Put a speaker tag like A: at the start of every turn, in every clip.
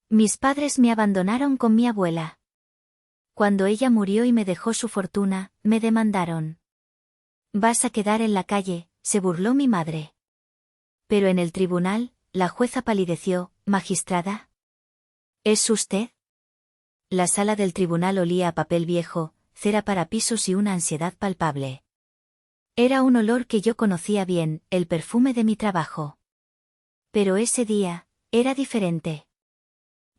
A: Mis padres me abandonaron con mi abuela. Cuando ella murió y me dejó su fortuna, me demandaron. Vas a quedar en la calle, se burló mi madre. Pero en el tribunal, la jueza palideció. Magistrada. ¿Es usted? La sala del tribunal olía a papel viejo, cera para pisos y una ansiedad palpable. Era un olor que yo conocía bien, el perfume de mi trabajo. Pero ese día, era diferente.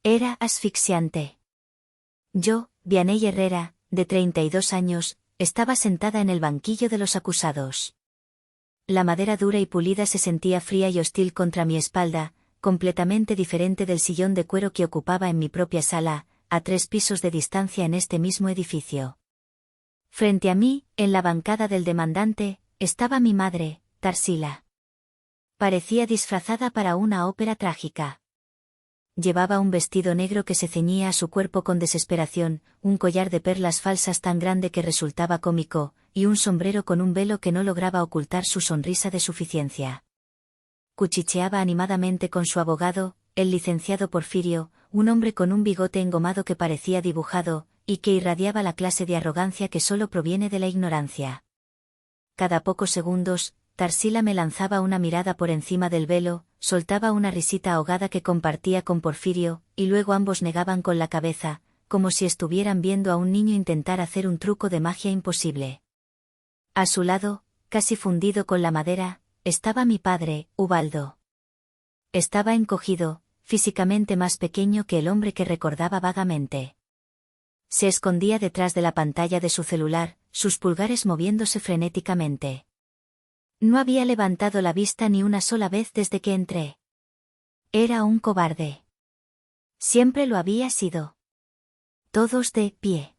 A: Era asfixiante. Yo, Vianey Herrera, de 32 años, estaba sentada en el banquillo de los acusados. La madera dura y pulida se sentía fría y hostil contra mi espalda, completamente diferente del sillón de cuero que ocupaba en mi propia sala, a 3 pisos de distancia en este mismo edificio. Frente a mí, en la bancada del demandante, estaba mi madre, Tarsila. Parecía disfrazada para una ópera trágica. Llevaba un vestido negro que se ceñía a su cuerpo con desesperación, un collar de perlas falsas tan grande que resultaba cómico, y un sombrero con un velo que no lograba ocultar su sonrisa de suficiencia. Cuchicheaba animadamente con su abogado, el licenciado Porfirio, un hombre con un bigote engomado que parecía dibujado, y que irradiaba la clase de arrogancia que solo proviene de la ignorancia. Cada pocos segundos, Tarsila me lanzaba una mirada por encima del velo, soltaba una risita ahogada que compartía con Porfirio, y luego ambos negaban con la cabeza, como si estuvieran viendo a un niño intentar hacer un truco de magia imposible. A su lado, casi fundido con la madera, estaba mi padre, Ubaldo. Estaba encogido, físicamente más pequeño que el hombre que recordaba vagamente. Se escondía detrás de la pantalla de su celular, sus pulgares moviéndose frenéticamente. No había levantado la vista ni una sola vez desde que entré. Era un cobarde. Siempre lo había sido. Todos de pie.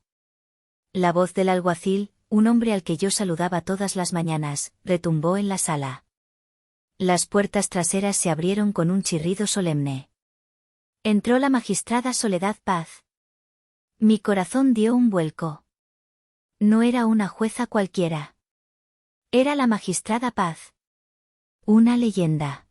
A: La voz del alguacil, un hombre al que yo saludaba todas las mañanas, retumbó en la sala. Las puertas traseras se abrieron con un chirrido solemne. Entró la magistrada Soledad Paz. Mi corazón dio un vuelco. No era una jueza cualquiera. Era la magistrada Paz. Una leyenda.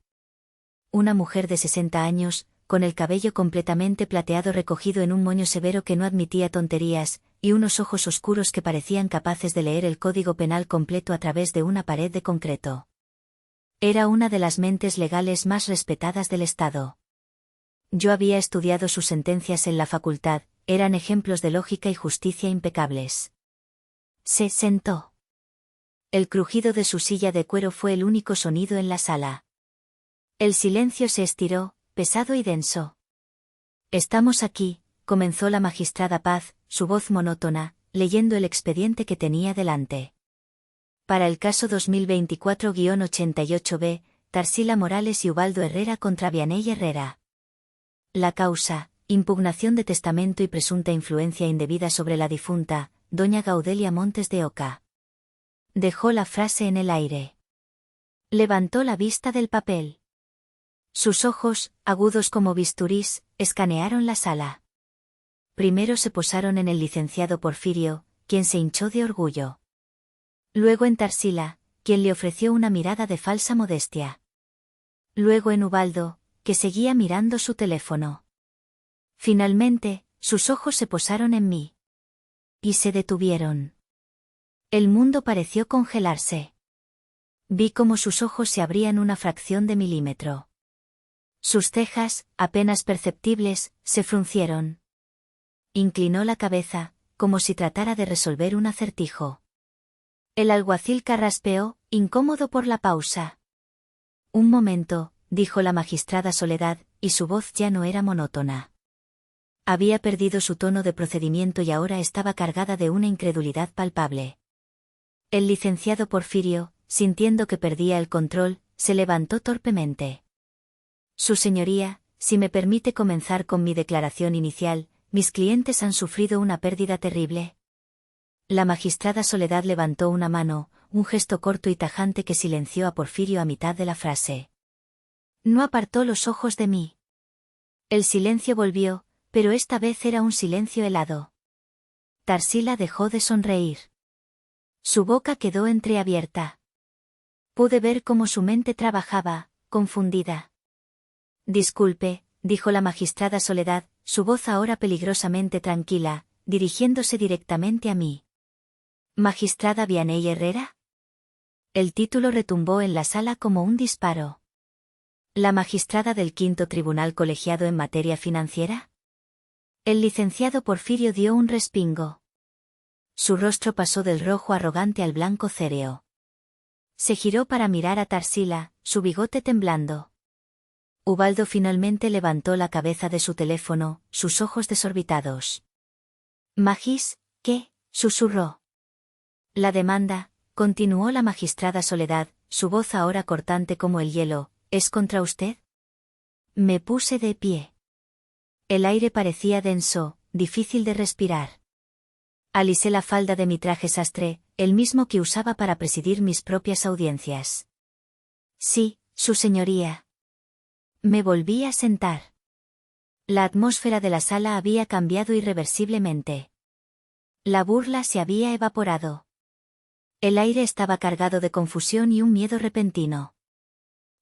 A: Una mujer de 60 años, con el cabello completamente plateado recogido en un moño severo que no admitía tonterías, y unos ojos oscuros que parecían capaces de leer el Código Penal completo a través de una pared de concreto. Era una de las mentes legales más respetadas del Estado. Yo había estudiado sus sentencias en la facultad, eran ejemplos de lógica y justicia impecables. Se sentó. El crujido de su silla de cuero fue el único sonido en la sala. El silencio se estiró, pesado y denso. Estamos aquí, comenzó la magistrada Paz, su voz monótona, leyendo el expediente que tenía delante. Para el caso 2024-88B, Tarsila Morales y Ubaldo Herrera contra Vianey Herrera. La causa, impugnación de testamento y presunta influencia indebida sobre la difunta, doña Gaudelia Montes de Oca. Dejó la frase en el aire. Levantó la vista del papel. Sus ojos, agudos como bisturís, escanearon la sala. Primero se posaron en el licenciado Porfirio, quien se hinchó de orgullo. Luego en Tarsila, quien le ofreció una mirada de falsa modestia. Luego en Ubaldo, que seguía mirando su teléfono. Finalmente, sus ojos se posaron en mí. Y se detuvieron. El mundo pareció congelarse. Vi cómo sus ojos se abrían una fracción de milímetro. Sus cejas, apenas perceptibles, se fruncieron. Inclinó la cabeza, como si tratara de resolver un acertijo. El alguacil carraspeó, incómodo por la pausa. Un momento, dijo la magistrada Soledad, y su voz ya no era monótona. Había perdido su tono de procedimiento y ahora estaba cargada de una incredulidad palpable. El licenciado Porfirio, sintiendo que perdía el control, se levantó torpemente. Su señoría, si me permite comenzar con mi declaración inicial, mis clientes han sufrido una pérdida terrible. La magistrada Soledad levantó una mano, un gesto corto y tajante que silenció a Porfirio a mitad de la frase. No apartó los ojos de mí. El silencio volvió, pero esta vez era un silencio helado. Tarsila dejó de sonreír. Su boca quedó entreabierta. Pude ver cómo su mente trabajaba, confundida. Disculpe, dijo la magistrada Soledad, su voz ahora peligrosamente tranquila, dirigiéndose directamente a mí. ¿Magistrada Vianney Herrera? El título retumbó en la sala como un disparo. ¿La magistrada del quinto tribunal colegiado en materia financiera? El licenciado Porfirio dio un respingo. Su rostro pasó del rojo arrogante al blanco céreo. Se giró para mirar a Tarsila, su bigote temblando. Ubaldo finalmente levantó la cabeza de su teléfono, sus ojos desorbitados. «Magis, ¿qué?», susurró. «La demanda», continuó la magistrada Soledad, su voz ahora cortante como el hielo, «¿es contra usted?». Me puse de pie. El aire parecía denso, difícil de respirar. Alisé la falda de mi traje sastre, el mismo que usaba para presidir mis propias audiencias. «Sí, su señoría». Me volví a sentar. La atmósfera de la sala había cambiado irreversiblemente. La burla se había evaporado. El aire estaba cargado de confusión y un miedo repentino.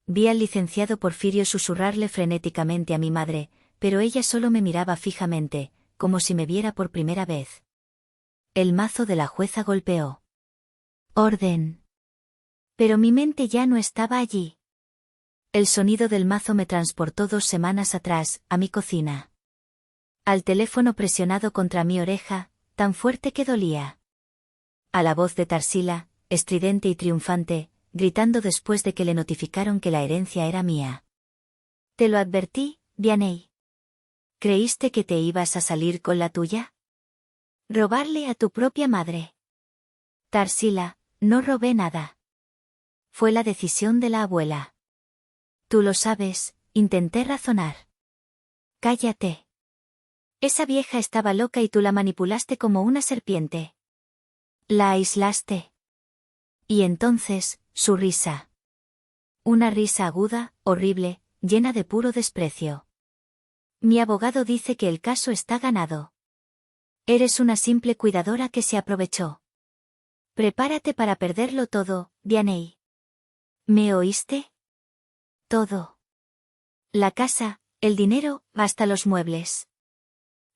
A: Vi al licenciado Porfirio susurrarle frenéticamente a mi madre, pero ella solo me miraba fijamente, como si me viera por primera vez. El mazo de la jueza golpeó. «Orden». Pero mi mente ya no estaba allí. El sonido del mazo me transportó 2 semanas atrás, a mi cocina. Al teléfono presionado contra mi oreja, tan fuerte que dolía. A la voz de Tarsila, estridente y triunfante, gritando después de que le notificaron que la herencia era mía. «Te lo advertí, Vianney. ¿Creíste que te ibas a salir con la tuya? Robarle a tu propia madre». «Tarsila, no robé nada. Fue la decisión de la abuela». «Tú lo sabes», intenté razonar. «Cállate. Esa vieja estaba loca y tú la manipulaste como una serpiente. La aislaste». Y entonces, su risa. Una risa aguda, horrible, llena de puro desprecio. «Mi abogado dice que el caso está ganado. Eres una simple cuidadora que se aprovechó. Prepárate para perderlo todo, Vianney». «¿Me oíste? Todo. La casa, el dinero, hasta los muebles.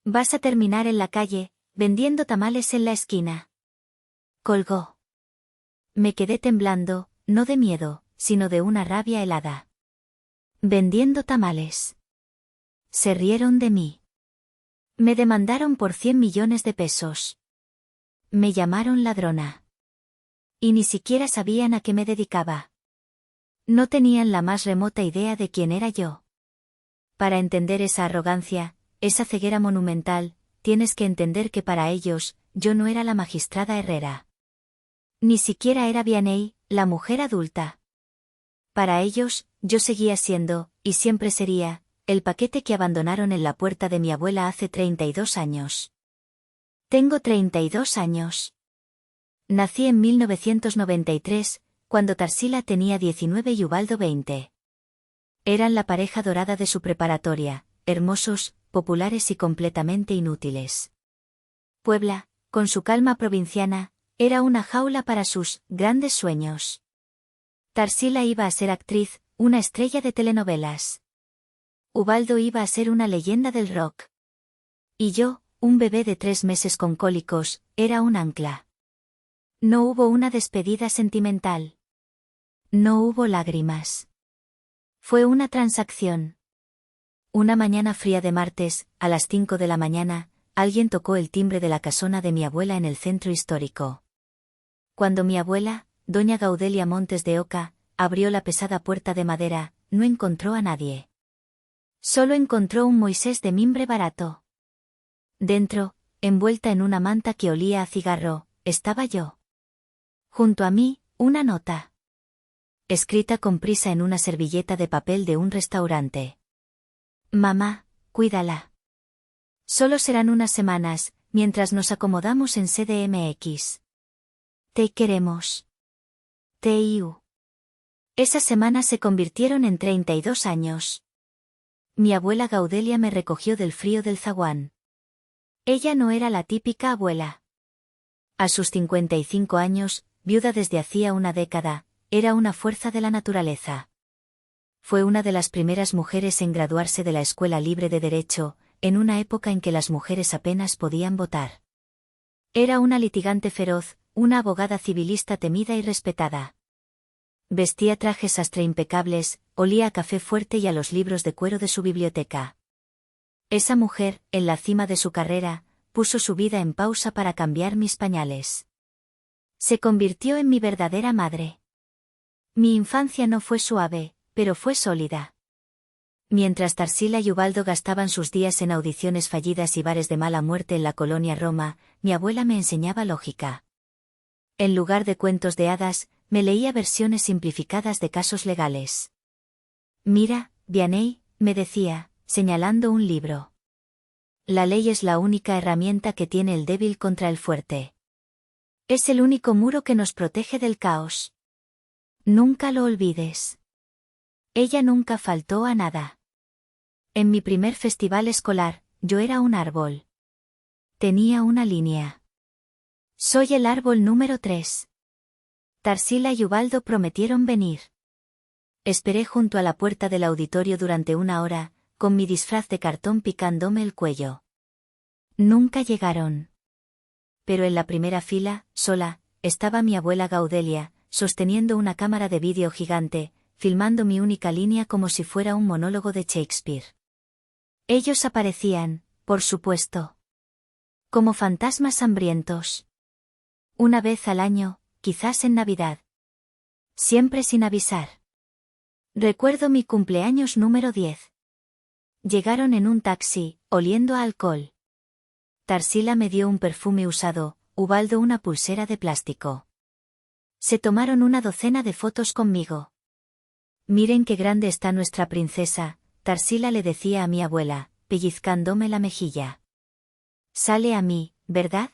A: Vas a terminar en la calle, vendiendo tamales en la esquina». Colgó. Me quedé temblando, no de miedo, sino de una rabia helada. «¿Vendiendo tamales?». Se rieron de mí. Me demandaron por 100 millones de pesos. Me llamaron ladrona. Y ni siquiera sabían a qué me dedicaba. No tenían la más remota idea de quién era yo. Para entender esa arrogancia, esa ceguera monumental, tienes que entender que para ellos, yo no era la magistrada Herrera. Ni siquiera era Vianney, la mujer adulta. Para ellos, yo seguía siendo, y siempre sería, el paquete que abandonaron en la puerta de mi abuela hace 32 años. Tengo 32 años. Nací en 1993, cuando Tarsila tenía 19 y Ubaldo 20. Eran la pareja dorada de su preparatoria, hermosos, populares y completamente inútiles. Puebla, con su calma provinciana, era una jaula para sus grandes sueños. Tarsila iba a ser actriz, una estrella de telenovelas. Ubaldo iba a ser una leyenda del rock. Y yo, un bebé de 3 meses con cólicos, era un ancla. No hubo una despedida sentimental. No hubo lágrimas. Fue una transacción. Una mañana fría de martes, a las 5 de la mañana, alguien tocó el timbre de la casona de mi abuela en el centro histórico. Cuando mi abuela, doña Gaudelia Montes de Oca, abrió la pesada puerta de madera, no encontró a nadie. Solo encontró un Moisés de mimbre barato. Dentro, envuelta en una manta que olía a cigarro, estaba yo. Junto a mí, una nota. Escrita con prisa en una servilleta de papel de un restaurante. «Mamá, cuídala. Solo serán unas semanas, mientras nos acomodamos en CDMX. Te queremos. T.I.U». Esas semanas se convirtieron en 32 años. Mi abuela Gaudelia me recogió del frío del zaguán. Ella no era la típica abuela. A sus 55 años, viuda desde hacía una década, era una fuerza de la naturaleza. Fue una de las primeras mujeres en graduarse de la Escuela Libre de Derecho, en una época en que las mujeres apenas podían votar. Era una litigante feroz, una abogada civilista temida y respetada. Vestía trajes sastre impecables, olía a café fuerte y a los libros de cuero de su biblioteca. Esa mujer, en la cima de su carrera, puso su vida en pausa para cambiar mis pañales. Se convirtió en mi verdadera madre. Mi infancia no fue suave, pero fue sólida. Mientras Tarsila y Ubaldo gastaban sus días en audiciones fallidas y bares de mala muerte en la colonia Roma, mi abuela me enseñaba lógica. En lugar de cuentos de hadas, me leía versiones simplificadas de casos legales. Mira, Vianney, me decía, señalando un libro. La ley es la única herramienta que tiene el débil contra el fuerte. Es el único muro que nos protege del caos. Nunca lo olvides. Ella nunca faltó a nada. En mi primer festival escolar, yo era un árbol. Tenía una línea. Soy el árbol número 3. Tarsila y Ubaldo prometieron venir. Esperé junto a la puerta del auditorio durante 1 hora, con mi disfraz de cartón picándome el cuello. Nunca llegaron. Pero en la primera fila, sola, estaba mi abuela Gaudelia, sosteniendo una cámara de vídeo gigante, filmando mi única línea como si fuera un monólogo de Shakespeare. Ellos aparecían, por supuesto. Como fantasmas hambrientos. Una vez al año, quizás en Navidad. Siempre sin avisar. Recuerdo mi cumpleaños número 10. Llegaron en un taxi, oliendo a alcohol. Tarsila me dio un perfume usado, Ubaldo una pulsera de plástico. Se tomaron una docena de fotos conmigo. Miren qué grande está nuestra princesa, Tarsila le decía a mi abuela, pellizcándome la mejilla. Sale a mí, ¿verdad?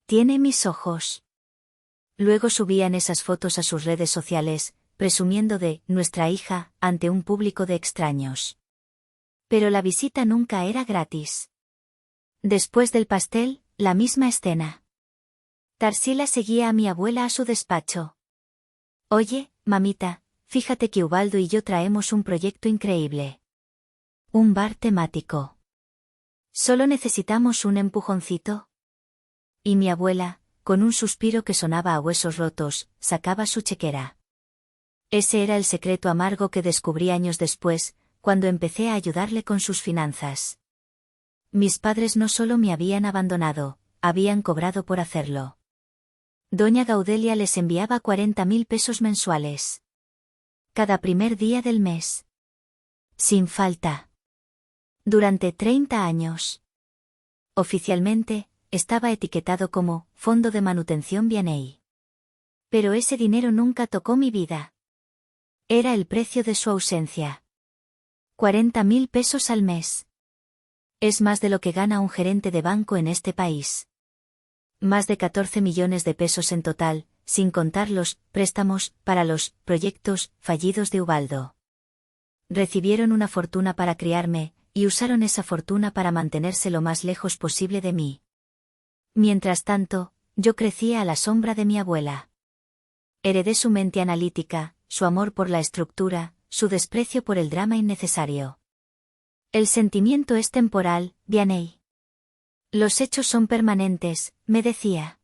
A: Tiene mis ojos. Luego subían esas fotos a sus redes sociales, presumiendo de nuestra hija, ante un público de extraños. Pero la visita nunca era gratis. Después del pastel, la misma escena. Tarsila seguía a mi abuela a su despacho. Oye, mamita, fíjate que Ubaldo y yo traemos un proyecto increíble. Un bar temático. Solo necesitamos un empujoncito. Y mi abuela, con un suspiro que sonaba a huesos rotos, sacaba su chequera. Ese era el secreto amargo que descubrí años después, cuando empecé a ayudarle con sus finanzas. Mis padres no solo me habían abandonado, habían cobrado por hacerlo. Doña Gaudelia les enviaba 40.000 pesos mensuales. Cada primer día del mes. Sin falta. Durante 30 años. Oficialmente, estaba etiquetado como Fondo de Manutención Vianney. Pero ese dinero nunca tocó mi vida. Era el precio de su ausencia. 40.000 pesos al mes. Es más de lo que gana un gerente de banco en este país. Más de 14 millones de pesos en total, sin contar los préstamos para los proyectos fallidos de Ubaldo. Recibieron una fortuna para criarme, y usaron esa fortuna para mantenerse lo más lejos posible de mí. Mientras tanto, yo crecía a la sombra de mi abuela. Heredé su mente analítica, su amor por la estructura, su desprecio por el drama innecesario. El sentimiento es temporal, Vianney. Los hechos son permanentes, me decía.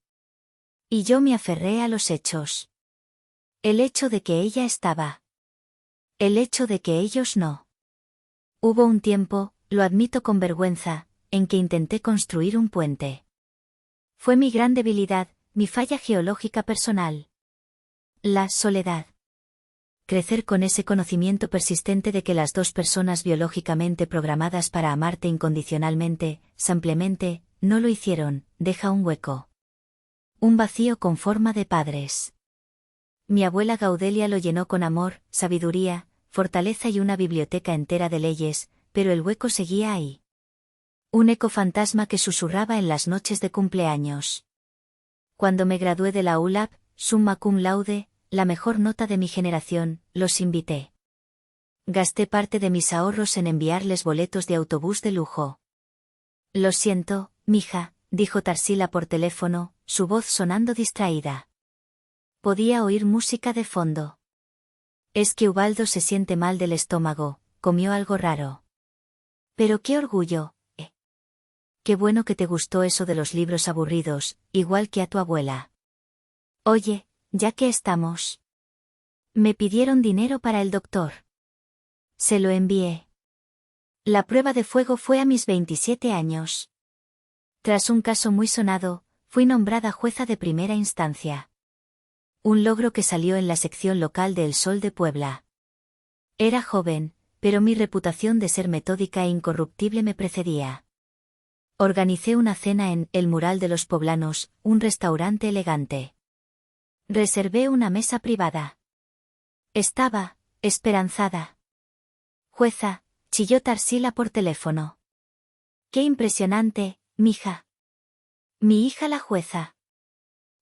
A: Y yo me aferré a los hechos. El hecho de que ella estaba. El hecho de que ellos no. Hubo un tiempo, lo admito con vergüenza, en que intenté construir un puente. Fue mi gran debilidad, mi falla geológica personal. La soledad. Crecer con ese conocimiento persistente de que las dos personas biológicamente programadas para amarte incondicionalmente, simplemente, no lo hicieron, deja un hueco. Un vacío con forma de padres. Mi abuela Gaudelia lo llenó con amor, sabiduría, fortaleza y una biblioteca entera de leyes, pero el hueco seguía ahí. Un eco fantasma que susurraba en las noches de cumpleaños. Cuando me gradué de la ULAB, summa cum laude, la mejor nota de mi generación, los invité. Gasté parte de mis ahorros en enviarles boletos de autobús de lujo. Lo siento, mija, dijo Tarsila por teléfono, su voz sonando distraída. Podía oír música de fondo. Es que Ubaldo se siente mal del estómago, comió algo raro. Pero qué orgullo, ¿eh? Qué bueno que te gustó eso de los libros aburridos, igual que a tu abuela. Oye, ya que estamos. Me pidieron dinero para el doctor. Se lo envié. La prueba de fuego fue a mis 27 años. Tras un caso muy sonado, fui nombrada jueza de primera instancia. Un logro que salió en la sección local de El Sol de Puebla. Era joven, pero mi reputación de ser metódica e incorruptible me precedía. Organicé una cena en El Mural de los Poblanos, un restaurante elegante. Reservé una mesa privada. Estaba, esperanzada. Jueza, chilló Tarsila por teléfono. Qué impresionante, mija. Mi hija la jueza.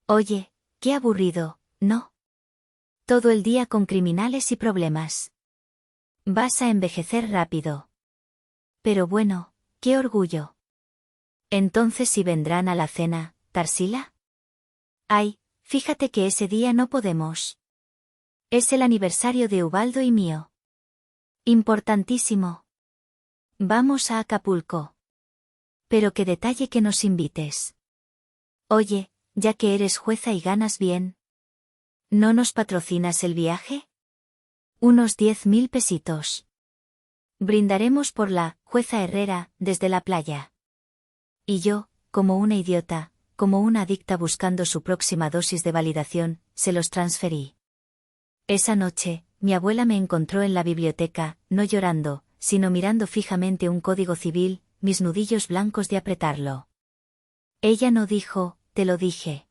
A: Oye, qué aburrido, ¿no? Todo el día con criminales y problemas. Vas a envejecer rápido. Pero bueno, qué orgullo. Entonces ¿sí vendrán a la cena, Tarsila? Ay, fíjate que ese día no podemos. Es el aniversario de Ubaldo y mío. Importantísimo. Vamos a Acapulco. Pero qué detalle que nos invites. Oye, ya que eres jueza y ganas bien. ¿No nos patrocinas el viaje? Unos 10.000 pesitos. Brindaremos por la jueza Herrera desde la playa. Y yo, como una idiota, como una adicta buscando su próxima dosis de validación, se los transferí. Esa noche, mi abuela me encontró en la biblioteca, no llorando, sino mirando fijamente un código civil, mis nudillos blancos de apretarlo. Ella no dijo, te lo dije.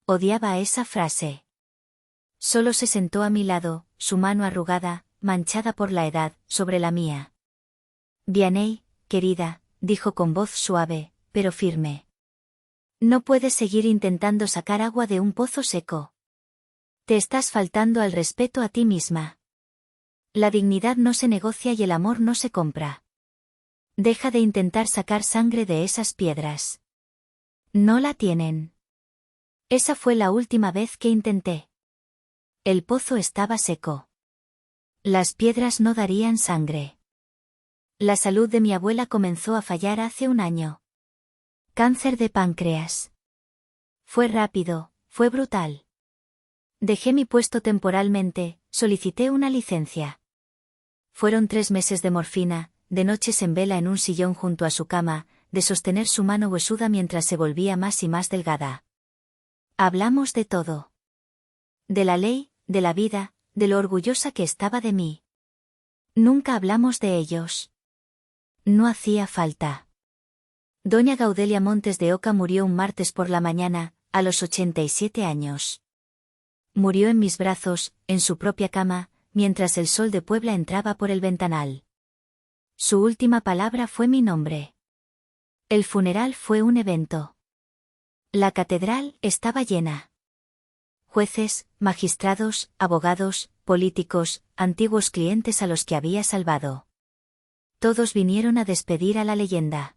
A: Odiaba esa frase. Solo se sentó a mi lado, su mano arrugada, manchada por la edad, sobre la mía. Vianney, querida, dijo con voz suave, pero firme. No puedes seguir intentando sacar agua de un pozo seco. Te estás faltando al respeto a ti misma. La dignidad no se negocia y el amor no se compra. Deja de intentar sacar sangre de esas piedras. No la tienen. Esa fue la última vez que intenté. El pozo estaba seco. Las piedras no darían sangre. La salud de mi abuela comenzó a fallar hace un año. Cáncer de páncreas. Fue rápido, fue brutal. Dejé mi puesto temporalmente, solicité una licencia. Fueron 3 meses de morfina, de noches en vela en un sillón junto a su cama, de sostener su mano huesuda mientras se volvía más y más delgada. Hablamos de todo. De la ley, de la vida, de lo orgullosa que estaba de mí. Nunca hablamos de ellos. No hacía falta. Doña Gaudelia Montes de Oca murió un martes por la mañana, a los 87 años. Murió en mis brazos, en su propia cama, mientras el sol de Puebla entraba por el ventanal. Su última palabra fue mi nombre. El funeral fue un evento. La catedral estaba llena. Jueces, magistrados, abogados, políticos, antiguos clientes a los que había salvado. Todos vinieron a despedir a la leyenda.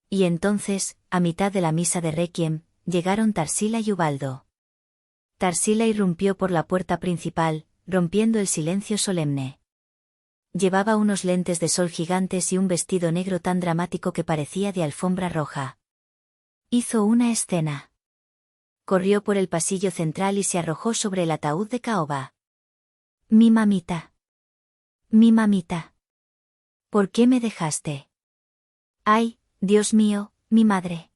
A: Y entonces, a mitad de la misa de Requiem, llegaron Tarsila y Ubaldo. Tarsila irrumpió por la puerta principal, rompiendo el silencio solemne. Llevaba unos lentes de sol gigantes y un vestido negro tan dramático que parecía de alfombra roja. Hizo una escena. Corrió por el pasillo central y se arrojó sobre el ataúd de caoba. Mi mamita. Mi mamita. ¿Por qué me dejaste? Ay, Dios mío, mi madre.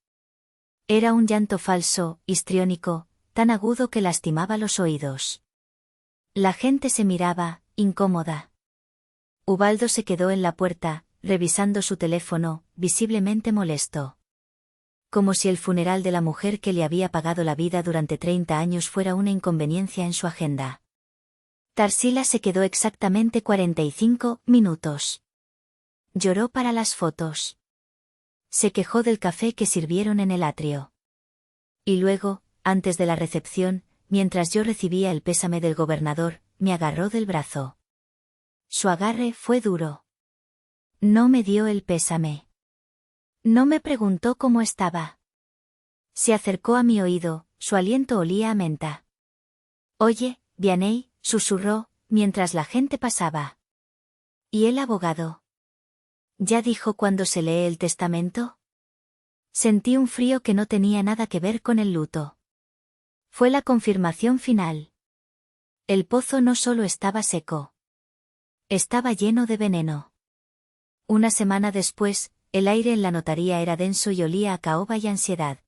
A: Era un llanto falso, histriónico, tan agudo que lastimaba los oídos. La gente se miraba, incómoda. Ubaldo se quedó en la puerta, revisando su teléfono, visiblemente molesto. Como si el funeral de la mujer que le había pagado la vida durante 30 años fuera una inconveniencia en su agenda. Tarsila se quedó exactamente 45 minutos. Lloró para las fotos. Se quejó del café que sirvieron en el atrio. Y luego, antes de la recepción, mientras yo recibía el pésame del gobernador, me agarró del brazo. Su agarre fue duro. No me dio el pésame. No me preguntó cómo estaba. Se acercó a mi oído, su aliento olía a menta. Oye, Vianney, susurró, mientras la gente pasaba. ¿Y el abogado? ¿Ya dijo cuándo se lee el testamento? Sentí un frío que no tenía nada que ver con el luto. Fue la confirmación final. El pozo no solo estaba seco. Estaba lleno de veneno. Una semana después, el aire en la notaría era denso y olía a caoba y ansiedad.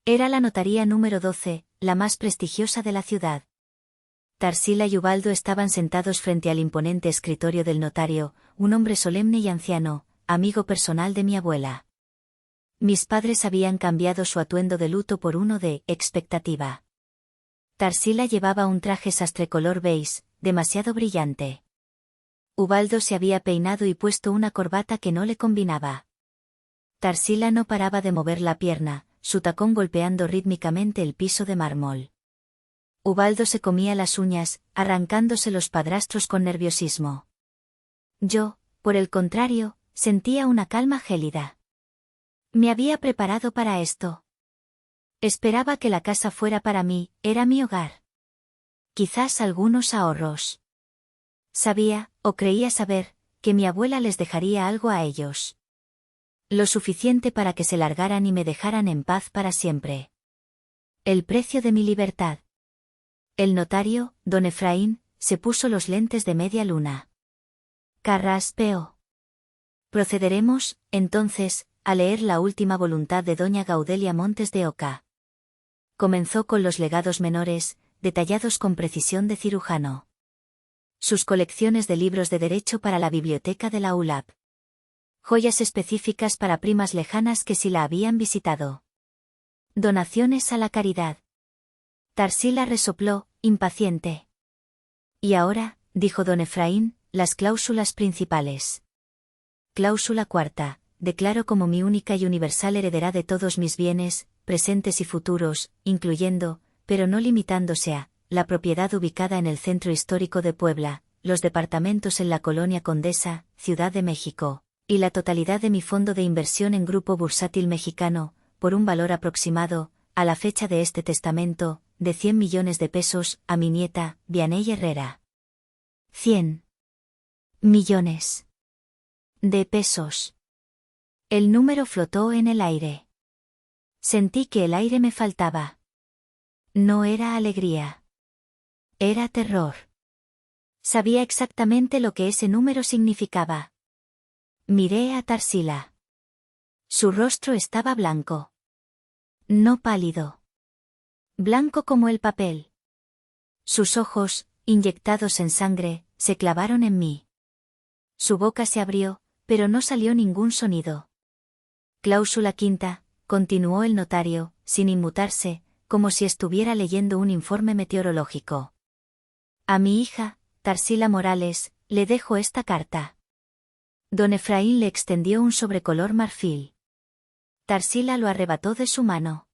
A: Era la notaría número 12, la más prestigiosa de la ciudad. Tarsila y Ubaldo estaban sentados frente al imponente escritorio del notario, un hombre solemne y anciano, amigo personal de mi abuela. Mis padres habían cambiado su atuendo de luto por uno de expectativa. Tarsila llevaba un traje sastre color beige, demasiado brillante. Ubaldo se había peinado y puesto una corbata que no le combinaba. Tarsila no paraba de mover la pierna, su tacón golpeando rítmicamente el piso de mármol. Ubaldo se comía las uñas, arrancándose los padrastros con nerviosismo. Yo, por el contrario, sentía una calma gélida. Me había preparado para esto. Esperaba que la casa fuera para mí, era mi hogar. Quizás algunos ahorros. Sabía, o creía saber, que mi abuela les dejaría algo a ellos. Lo suficiente para que se largaran y me dejaran en paz para siempre. El precio de mi libertad. El notario, don Efraín, se puso los lentes de media luna. Carraspeó. Procederemos, entonces, a leer la última voluntad de doña Gaudelia Montes de Oca. Comenzó con los legados menores, detallados con precisión de cirujano. Sus colecciones de libros de derecho para la biblioteca de la ULAP. Joyas específicas para primas lejanas que sí la habían visitado. Donaciones a la caridad. Tarsila resopló, impaciente. Y ahora, dijo don Efraín, las cláusulas principales. Cláusula cuarta, declaro como mi única y universal heredera de todos mis bienes, presentes y futuros, incluyendo, pero no limitándose a, la propiedad ubicada en el centro histórico de Puebla, los departamentos en la Colonia Condesa, Ciudad de México, y la totalidad de mi fondo de inversión en Grupo Bursátil Mexicano, por un valor aproximado, a la fecha de este testamento, de 100 millones de pesos, a mi nieta, Vianey Herrera. 100 millones de pesos. El número flotó en el aire. Sentí que el aire me faltaba. No era alegría. Era terror. Sabía exactamente lo que ese número significaba. Miré a Tarsila. Su rostro estaba blanco. No pálido. Blanco como el papel. Sus ojos, inyectados en sangre, se clavaron en mí. Su boca se abrió, pero no salió ningún sonido. Cláusula quinta, continuó el notario, sin inmutarse, como si estuviera leyendo un informe meteorológico. A mi hija, Tarsila Morales, le dejo esta carta. Don Efraín le extendió un sobrecolor marfil. Tarsila lo arrebató de su mano.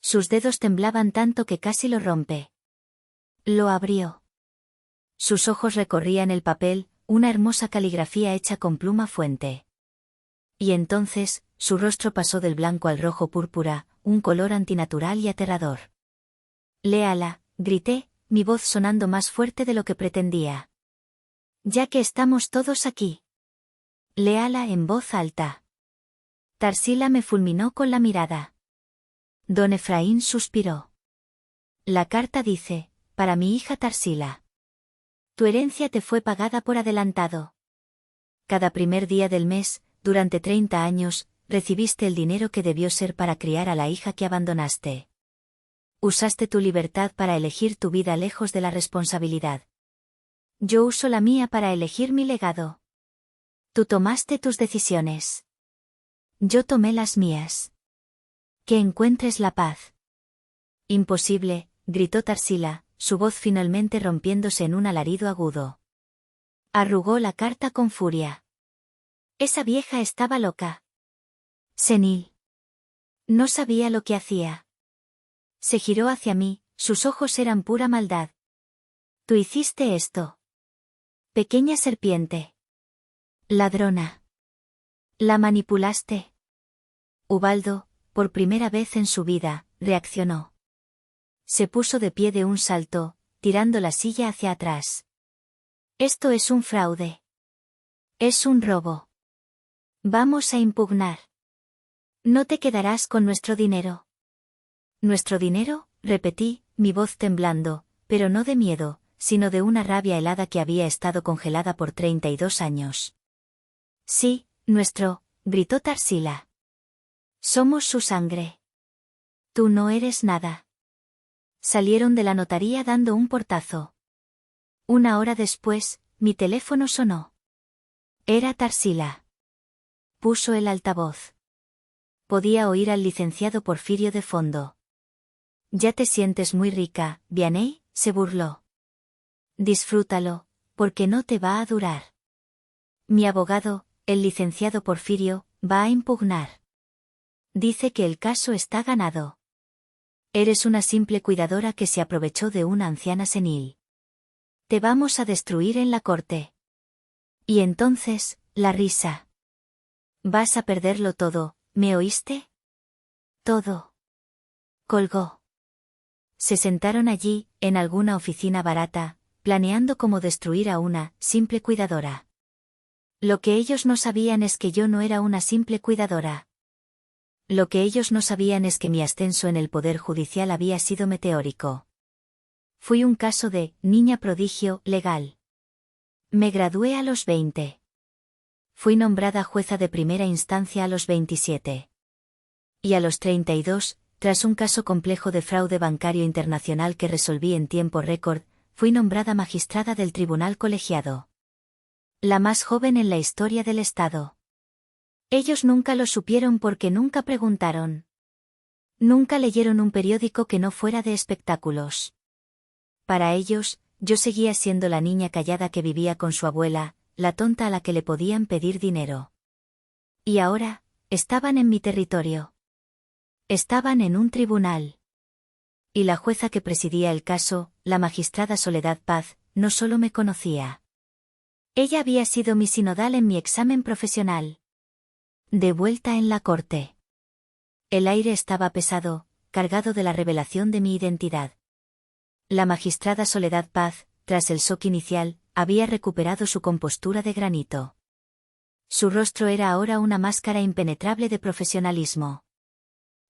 A: Sus dedos temblaban tanto que casi lo rompe. Lo abrió. Sus ojos recorrían el papel, una hermosa caligrafía hecha con pluma fuente. Y entonces, su rostro pasó del blanco al rojo púrpura, un color antinatural y aterrador. Léala, grité, mi voz sonando más fuerte de lo que pretendía. Ya que estamos todos aquí. Léala en voz alta. Tarsila me fulminó con la mirada. Don Efraín suspiró. La carta dice, para mi hija Tarsila. Tu herencia te fue pagada por adelantado. Cada primer día del mes, durante 30 años, recibiste el dinero que debió ser para criar a la hija que abandonaste. Usaste tu libertad para elegir tu vida lejos de la responsabilidad. Yo uso la mía para elegir mi legado. Tú tomaste tus decisiones. Yo tomé las mías. Que encuentres la paz. Imposible, gritó Tarsila, su voz finalmente rompiéndose en un alarido agudo. Arrugó la carta con furia. Esa vieja estaba loca. Senil. No sabía lo que hacía. Se giró hacia mí, sus ojos eran pura maldad. Tú hiciste esto. Pequeña serpiente. Ladrona. La manipulaste. Ubaldo, por primera vez en su vida, reaccionó. Se puso de pie de un salto, tirando la silla hacia atrás. Esto es un fraude. Es un robo. Vamos a impugnar. No te quedarás con nuestro dinero. ¿Nuestro dinero?, repetí, mi voz temblando, pero no de miedo, sino de una rabia helada que había estado congelada por 32 años. Sí, nuestro, gritó Tarsila. Somos su sangre. Tú no eres nada. Salieron de la notaría dando un portazo. Una hora después, mi teléfono sonó. Era Tarsila. Puso el altavoz. Podía oír al licenciado Porfirio de fondo. Ya te sientes muy rica, Vianney, se burló. Disfrútalo, porque no te va a durar. Mi abogado, el licenciado Porfirio, va a impugnar. Dice que el caso está ganado. Eres una simple cuidadora que se aprovechó de una anciana senil. Te vamos a destruir en la corte. Y entonces, la risa. Vas a perderlo todo, ¿me oíste? Todo. Colgó. Se sentaron allí, en alguna oficina barata, planeando cómo destruir a una simple cuidadora. Lo que ellos no sabían es que yo no era una simple cuidadora. Lo que ellos no sabían es que mi ascenso en el poder judicial había sido meteórico. Fui un caso de niña prodigio legal. Me gradué a los 20. Fui nombrada jueza de primera instancia a los 27. Y a los 32, tras un caso complejo de fraude bancario internacional que resolví en tiempo récord, fui nombrada magistrada del tribunal colegiado. La más joven en la historia del Estado. Ellos nunca lo supieron porque nunca preguntaron. Nunca leyeron un periódico que no fuera de espectáculos. Para ellos, yo seguía siendo la niña callada que vivía con su abuela, la tonta a la que le podían pedir dinero. Y ahora, estaban en mi territorio. Estaban en un tribunal. Y la jueza que presidía el caso, la magistrada Soledad Paz, no solo me conocía. Ella había sido mi sinodal en mi examen profesional. De vuelta en la corte. El aire estaba pesado, cargado de la revelación de mi identidad. La magistrada Soledad Paz, tras el shock inicial, había recuperado su compostura de granito. Su rostro era ahora una máscara impenetrable de profesionalismo.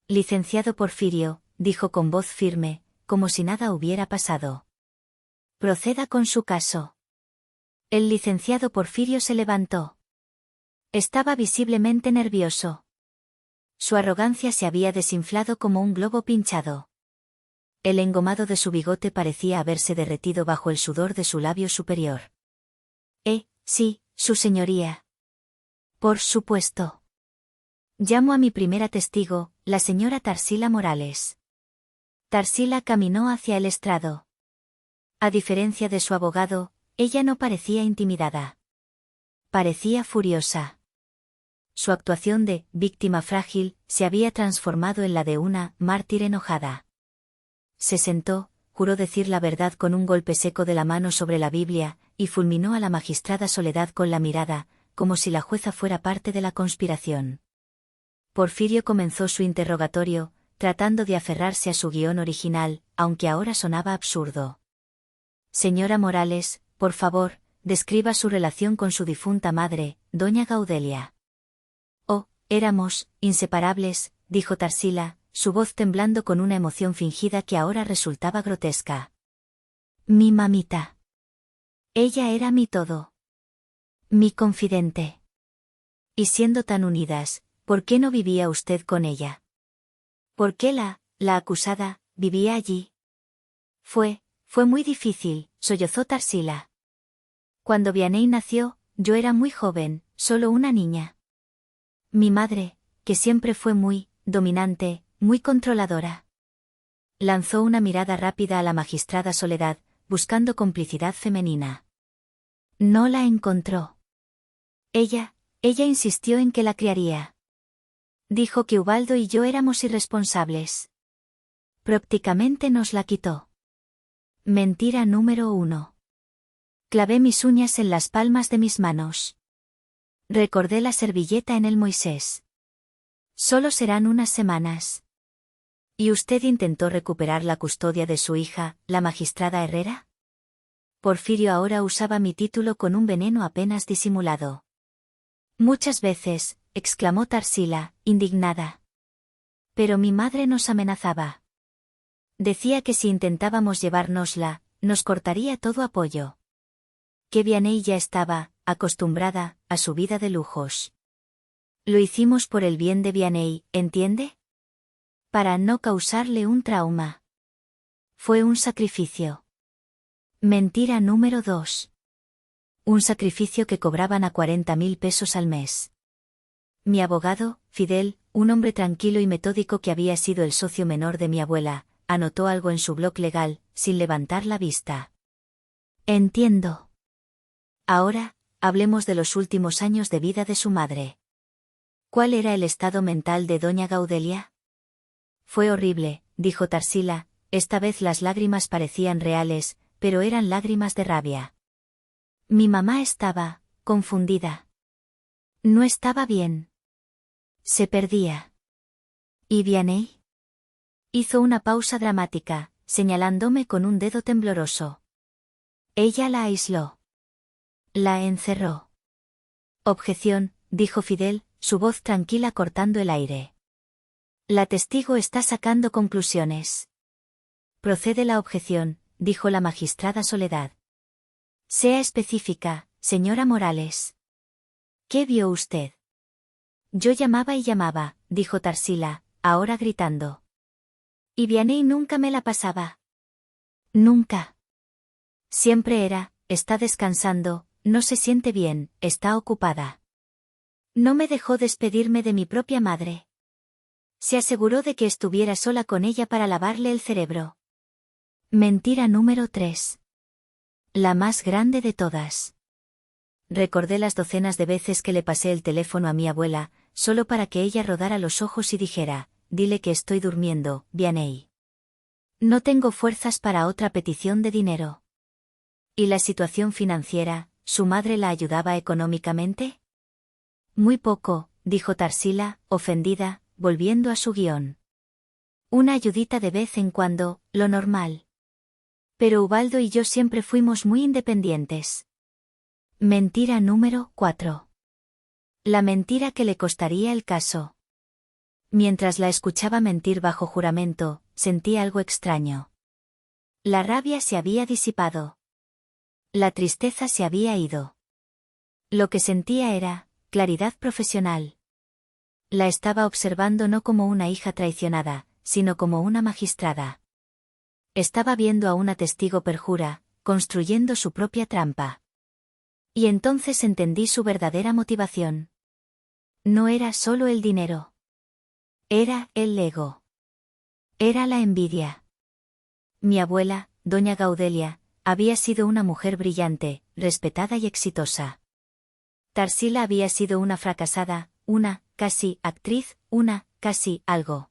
A: Licenciado Porfirio, dijo con voz firme, como si nada hubiera pasado. Proceda con su caso. El licenciado Porfirio se levantó. Estaba visiblemente nervioso. Su arrogancia se había desinflado como un globo pinchado. El engomado de su bigote parecía haberse derretido bajo el sudor de su labio superior. Sí, su señoría. Por supuesto. Llamo a mi primera testigo, la señora Tarsila Morales. Tarsila caminó hacia el estrado. A diferencia de su abogado, ella no parecía intimidada. Parecía furiosa. Su actuación de víctima frágil se había transformado en la de una mártir enojada. Se sentó, juró decir la verdad con un golpe seco de la mano sobre la Biblia, y fulminó a la magistrada Soledad con la mirada, como si la jueza fuera parte de la conspiración. Porfirio comenzó su interrogatorio, tratando de aferrarse a su guión original, aunque ahora sonaba absurdo. Señora Morales, por favor, describa su relación con su difunta madre, doña Gaudelia. Oh, éramos inseparables, dijo Tarsila, su voz temblando con una emoción fingida que ahora resultaba grotesca. Mi mamita. Ella era mi todo. Mi confidente. Y siendo tan unidas, ¿por qué no vivía usted con ella? ¿Por qué la acusada, vivía allí? Fue muy difícil, sollozó Tarsila. Cuando Vianney nació, yo era muy joven, solo una niña. Mi madre, que siempre fue muy dominante, muy controladora. Lanzó una mirada rápida a la magistrada Soledad, buscando complicidad femenina. No la encontró. Ella insistió en que la criaría. Dijo que Ubaldo y yo éramos irresponsables. Prácticamente nos la quitó. Mentira número 1. Clavé mis uñas en las palmas de mis manos. Recordé la servilleta en el Moisés. Solo serán unas semanas. ¿Y usted intentó recuperar la custodia de su hija, la magistrada Herrera? Porfirio ahora usaba mi título con un veneno apenas disimulado. Muchas veces, exclamó Tarsila, indignada. Pero mi madre nos amenazaba. Decía que si intentábamos llevárnosla, nos cortaría todo apoyo. Que Vianney ya estaba, acostumbrada, a su vida de lujos. Lo hicimos por el bien de Vianney, ¿entiende? Para no causarle un trauma. Fue un sacrificio. Mentira número 2. Un sacrificio que cobraban a 40.000 pesos al mes. Mi abogado, Fidel, un hombre tranquilo y metódico que había sido el socio menor de mi abuela, anotó algo en su blog legal, sin levantar la vista. Entiendo. Ahora, hablemos de los últimos años de vida de su madre. ¿Cuál era el estado mental de doña Gaudelia? Fue horrible, dijo Tarsila, esta vez las lágrimas parecían reales, pero eran lágrimas de rabia. Mi mamá estaba, confundida. No estaba bien. Se perdía. ¿Y Vianney? Hizo una pausa dramática, señalándome con un dedo tembloroso. Ella la aisló. La encerró. Objeción, dijo Fidel, su voz tranquila cortando el aire. La testigo está sacando conclusiones. Procede la objeción, dijo la magistrada Soledad. Sea específica, señora Morales. ¿Qué vio usted? Yo llamaba y llamaba, dijo Tarsila, ahora gritando. Y Vianney nunca me la pasaba. Nunca. Siempre era, está descansando, no se siente bien, está ocupada. No me dejó despedirme de mi propia madre. Se aseguró de que estuviera sola con ella para lavarle el cerebro. Mentira número 3. La más grande de todas. Recordé las docenas de veces que le pasé el teléfono a mi abuela, solo para que ella rodara los ojos y dijera, dile que estoy durmiendo, Vianney. No tengo fuerzas para otra petición de dinero. ¿Y la situación financiera, su madre la ayudaba económicamente? Muy poco, dijo Tarsila, ofendida, volviendo a su guión. Una ayudita de vez en cuando, lo normal. Pero Ubaldo y yo siempre fuimos muy independientes. Mentira número 4. La mentira que le costaría el caso. Mientras la escuchaba mentir bajo juramento, sentí algo extraño. La rabia se había disipado. La tristeza se había ido. Lo que sentía era claridad profesional. La estaba observando no como una hija traicionada, sino como una magistrada. Estaba viendo a una testigo perjura, construyendo su propia trampa. Y entonces entendí su verdadera motivación. No era solo el dinero. Era el ego. Era la envidia. Mi abuela, doña Gaudelia, había sido una mujer brillante, respetada y exitosa. Tarsila había sido una fracasada, una, casi, actriz, una, casi, algo.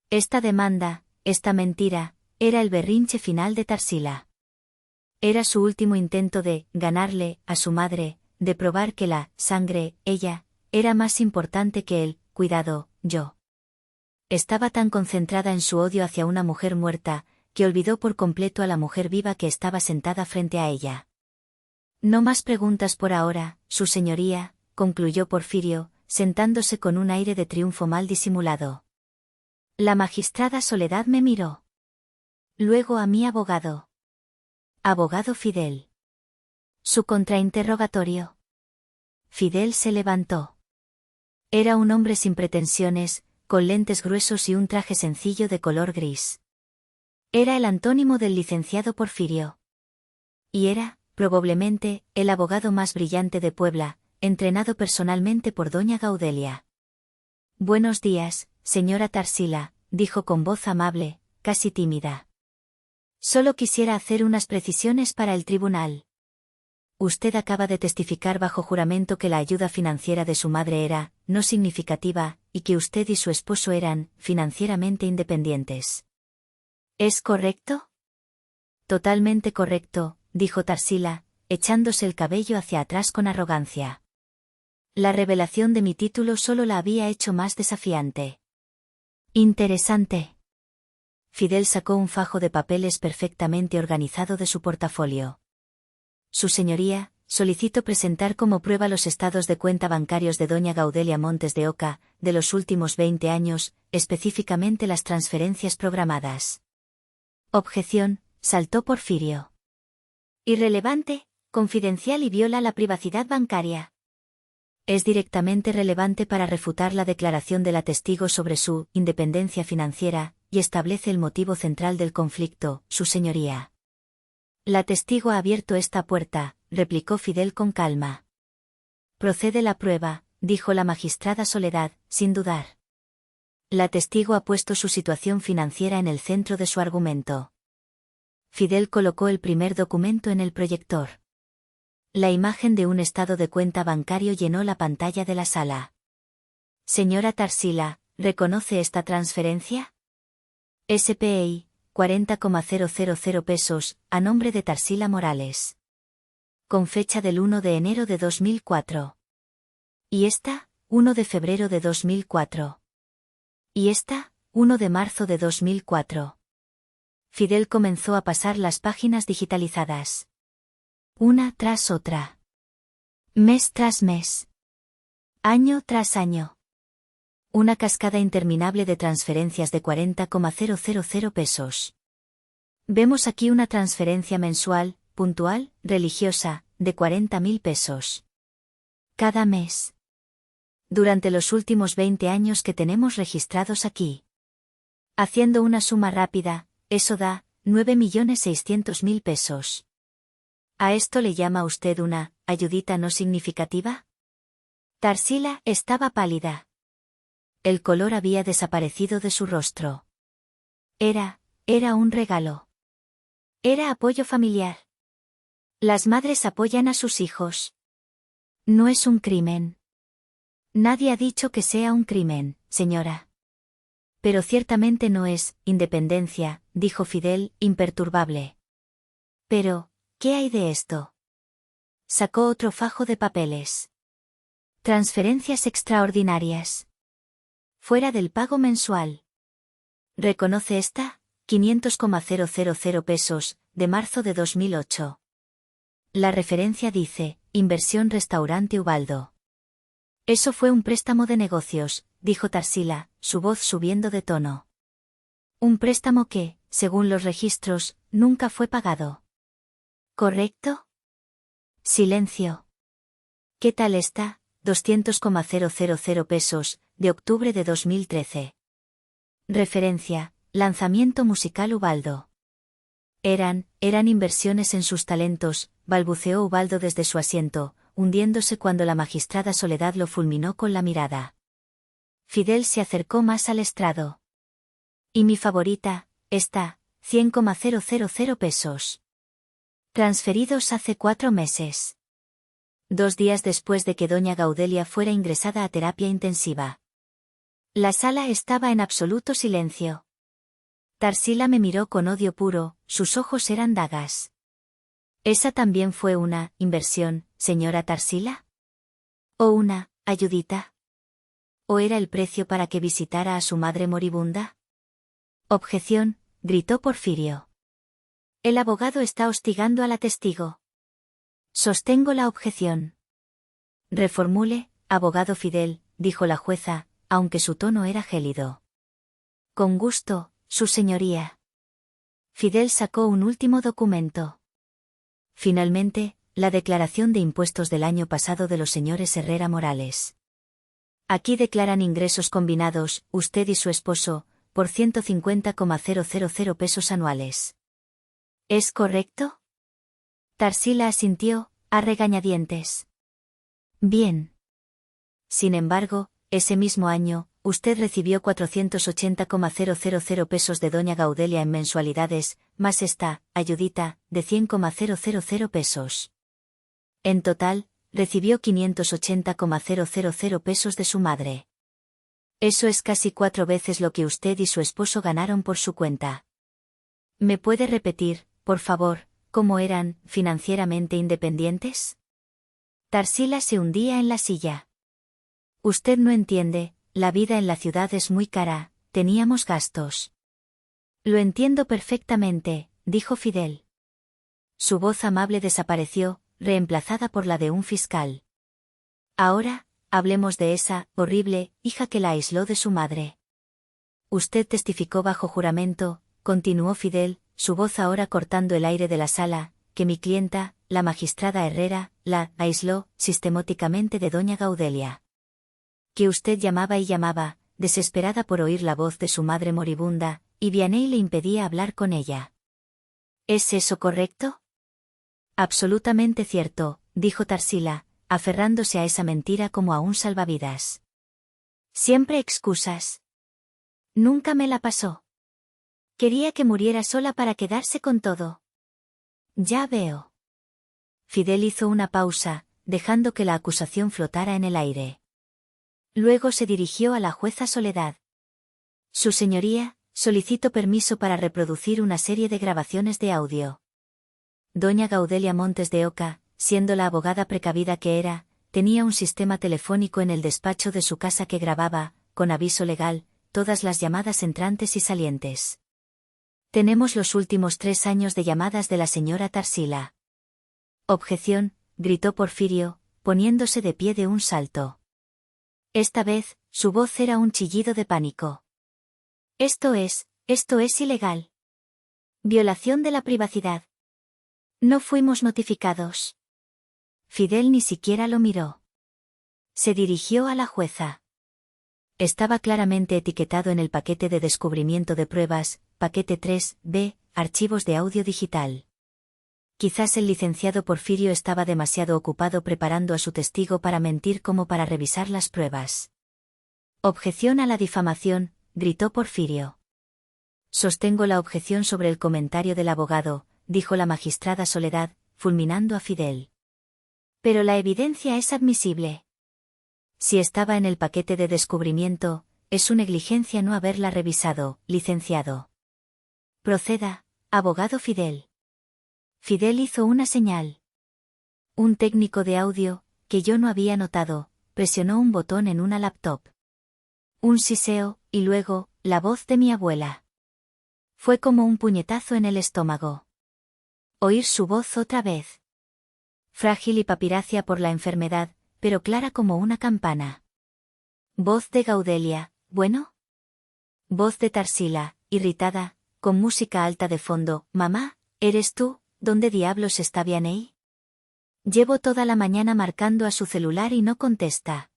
A: Esta demanda, esta mentira, era el berrinche final de Tarsila. Era su último intento de ganarle a su madre, de probar que la sangre, ella, era más importante que el cuidado, yo. Estaba tan concentrada en su odio hacia una mujer muerta, que olvidó por completo a la mujer viva que estaba sentada frente a ella. No más preguntas por ahora, su señoría, concluyó Porfirio, sentándose con un aire de triunfo mal disimulado. La magistrada Soledad me miró. Luego a mi abogado. Abogado Fidel. Su contrainterrogatorio. Fidel se levantó. Era un hombre sin pretensiones, con lentes gruesos y un traje sencillo de color gris. Era el antónimo del licenciado Porfirio. Y era, probablemente, el abogado más brillante de Puebla, entrenado personalmente por doña Gaudelia. Buenos días, señora Tarsila, dijo con voz amable, casi tímida. Solo quisiera hacer unas precisiones para el tribunal. Usted acaba de testificar bajo juramento que la ayuda financiera de su madre era, no significativa, y que usted y su esposo eran, financieramente independientes. ¿Es correcto? Totalmente correcto, dijo Tarsila, echándose el cabello hacia atrás con arrogancia. La revelación de mi título solo la había hecho más desafiante. Interesante. Fidel sacó un fajo de papeles perfectamente organizado de su portafolio. Su señoría, solicito presentar como prueba los estados de cuenta bancarios de doña Gaudelia Montes de Oca, de los últimos 20 años, específicamente las transferencias programadas. Objeción, saltó Porfirio. Irrelevante, confidencial y viola la privacidad bancaria. Es directamente relevante para refutar la declaración de la testigo sobre su independencia financiera, y establece el motivo central del conflicto, su señoría. La testigo ha abierto esta puerta, replicó Fidel con calma. Procede la prueba, dijo la magistrada Soledad, sin dudar. La testigo ha puesto su situación financiera en el centro de su argumento. Fidel colocó el primer documento en el proyector. La imagen de un estado de cuenta bancario llenó la pantalla de la sala. Señora Tarsila, ¿reconoce esta transferencia? SPI, 40,000 pesos, a nombre de Tarsila Morales. Con fecha del 1 de enero de 2004. ¿Y esta? 1 de febrero de 2004. ¿Y esta? 1 de marzo de 2004. Fidel comenzó a pasar las páginas digitalizadas. Una tras otra. Mes tras mes. Año tras año. Una cascada interminable de transferencias de 40,000 pesos. Vemos aquí una transferencia mensual, puntual, religiosa, de 40.000 pesos. Cada mes. Durante los últimos 20 años que tenemos registrados aquí. Haciendo una suma rápida, eso da 9.600.000 pesos. ¿A esto le llama usted una ayudita no significativa? Tarsila estaba pálida. El color había desaparecido de su rostro. Era un regalo. Era apoyo familiar. Las madres apoyan a sus hijos. No es un crimen. Nadie ha dicho que sea un crimen, señora. Pero ciertamente no es independencia, dijo Fidel, imperturbable. Pero, ¿qué hay de esto? Sacó otro fajo de papeles. Transferencias extraordinarias. Fuera del pago mensual. ¿Reconoce esta? 500,000 pesos, de marzo de 2008. La referencia dice, inversión restaurante Ubaldo. Eso fue un préstamo de negocios, dijo Tarsila, su voz subiendo de tono. Un préstamo que, según los registros, nunca fue pagado. ¿Correcto? Silencio. ¿Qué tal está? 200,000 pesos, de octubre de 2013. Referencia, lanzamiento musical Ubaldo. Eran inversiones en sus talentos, balbuceó Ubaldo desde su asiento, hundiéndose cuando la magistrada Soledad lo fulminó con la mirada. Fidel se acercó más al estrado. Y mi favorita, está, 100,000 pesos. Transferidos hace 4 meses. 2 días después de que doña Gaudelia fuera ingresada a terapia intensiva. La sala estaba en absoluto silencio. Tarsila me miró con odio puro, sus ojos eran dagas. ¿Esa también fue una inversión, señora Tarsila? ¿O una ayudita? ¿O era el precio para que visitara a su madre moribunda? Objeción, gritó Porfirio. El abogado está hostigando a la testigo. Sostengo la objeción. Reformule, abogado Fidel, dijo la jueza, aunque su tono era gélido. Con gusto, su señoría. Fidel sacó un último documento. Finalmente, la declaración de impuestos del año pasado de los señores Herrera Morales. Aquí declaran ingresos combinados, usted y su esposo, por 150,000 pesos anuales. ¿Es correcto? Tarsila asintió, a regañadientes. Bien. Sin embargo, ese mismo año, usted recibió 480,000 pesos de doña Gaudelia en mensualidades, más esta ayudita, de 100,000 pesos. En total, recibió 580,000 pesos de su madre. Eso es casi 4 veces lo que usted y su esposo ganaron por su cuenta. ¿Me puede repetir, por favor, cómo eran financieramente independientes? Tarsila se hundía en la silla. Usted no entiende, la vida en la ciudad es muy cara, teníamos gastos. Lo entiendo perfectamente, dijo Fidel. Su voz amable desapareció, reemplazada por la de un fiscal. Ahora, hablemos de esa horrible hija que la aisló de su madre. Usted testificó bajo juramento, continuó Fidel, su voz ahora cortando el aire de la sala, que mi clienta, la magistrada Herrera, la aisló sistemáticamente de doña Gaudelia. Que usted llamaba y llamaba, desesperada por oír la voz de su madre moribunda, y Vianney le impedía hablar con ella. ¿Es eso correcto? Absolutamente cierto, dijo Tarsila, aferrándose a esa mentira como a un salvavidas. Siempre excusas. Nunca me la pasó. Quería que muriera sola para quedarse con todo. Ya veo. Fidel hizo una pausa, dejando que la acusación flotara en el aire. Luego se dirigió a la jueza Soledad. Su señoría, solicito permiso para reproducir una serie de grabaciones de audio. Doña Gaudelia Montes de Oca, siendo la abogada precavida que era, tenía un sistema telefónico en el despacho de su casa que grababa, con aviso legal, todas las llamadas entrantes y salientes. Tenemos los últimos 3 años de llamadas de la señora Tarsila. Objeción, gritó Porfirio, poniéndose de pie de un salto. Esta vez, su voz era un chillido de pánico. Esto es ilegal. Violación de la privacidad. No fuimos notificados. Fidel ni siquiera lo miró. Se dirigió a la jueza. Estaba claramente etiquetado en el paquete de descubrimiento de pruebas, paquete 3B, archivos de audio digital. Quizás el licenciado Porfirio estaba demasiado ocupado preparando a su testigo para mentir como para revisar las pruebas. Objeción a la difamación, gritó Porfirio. Sostengo la objeción sobre el comentario del abogado, dijo la magistrada Soledad, fulminando a Fidel. Pero la evidencia es admisible. Si estaba en el paquete de descubrimiento, es su negligencia no haberla revisado, licenciado. Proceda, abogado Fidel. Fidel hizo una señal. Un técnico de audio, que yo no había notado, presionó un botón en una laptop. Un siseo, y luego, la voz de mi abuela. Fue como un puñetazo en el estómago. Oír su voz otra vez. Frágil y papirácea por la enfermedad, pero clara como una campana. Voz de Gaudelia, ¿bueno? Voz de Tarsila, irritada, con música alta de fondo, mamá, ¿eres tú? ¿Dónde diablos está Vianney? Llevo toda la mañana marcando a su celular y no contesta.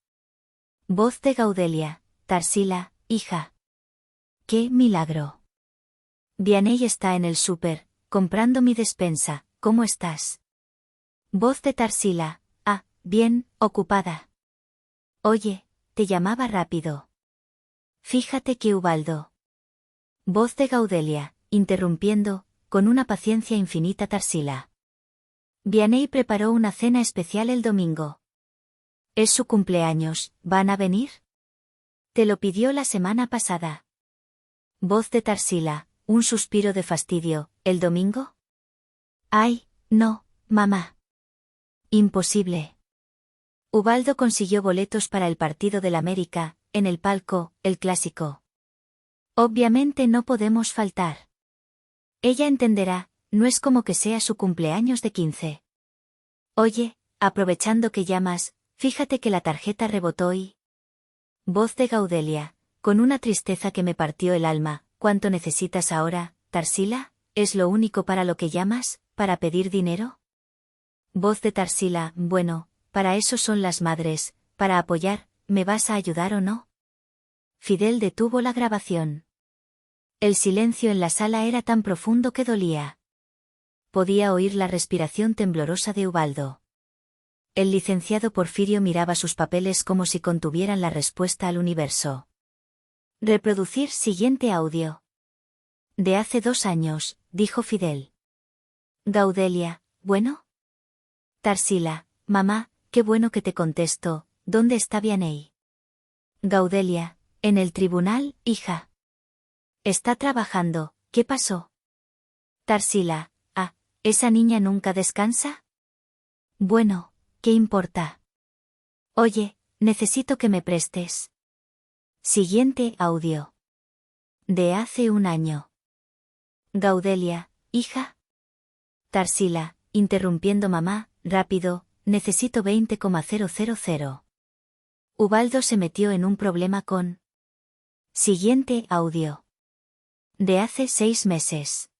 A: Voz de Gaudelia, Tarsila, hija. ¡Qué milagro! Vianney está en el súper, comprando mi despensa, ¿cómo estás? Voz de Tarsila, bien, ocupada. Oye, te llamaba rápido. Fíjate que Ubaldo. Voz de Gaudelia, interrumpiendo, con una paciencia infinita Tarsila. Vianney preparó una cena especial el domingo. Es su cumpleaños, ¿van a venir? Te lo pidió la semana pasada. Voz de Tarsila, un suspiro de fastidio, ¿el domingo? Ay, no, mamá. Imposible. Ubaldo consiguió boletos para el partido del América, en el palco, el clásico. Obviamente no podemos faltar. Ella entenderá, no es como que sea su cumpleaños de 15. Oye, aprovechando que llamas, fíjate que la tarjeta rebotó y... Voz de Gaudelia, con una tristeza que me partió el alma, ¿cuánto necesitas ahora, Tarsila? ¿Es lo único para lo que llamas, para pedir dinero? Voz de Tarsila, bueno, para eso son las madres, para apoyar, ¿me vas a ayudar o no? Fidel detuvo la grabación. El silencio en la sala era tan profundo que dolía. Podía oír la respiración temblorosa de Ubaldo. El licenciado Porfirio miraba sus papeles como si contuvieran la respuesta al universo. Reproducir siguiente audio. De hace 2 años, dijo Fidel. Gaudelia, ¿bueno? Tarsila, mamá, qué bueno que te contesto, ¿dónde está Vianney? Gaudelia, en el tribunal, hija. Está trabajando, ¿qué pasó? Tarsila, ¿esa niña nunca descansa? Bueno, ¿qué importa? Oye, necesito que me prestes. Siguiente audio. De hace 1 año. Gaudelia, hija. Tarsila, interrumpiendo mamá, rápido, necesito 20,000. Ubaldo se metió en un problema con... Siguiente audio. De hace 6 meses.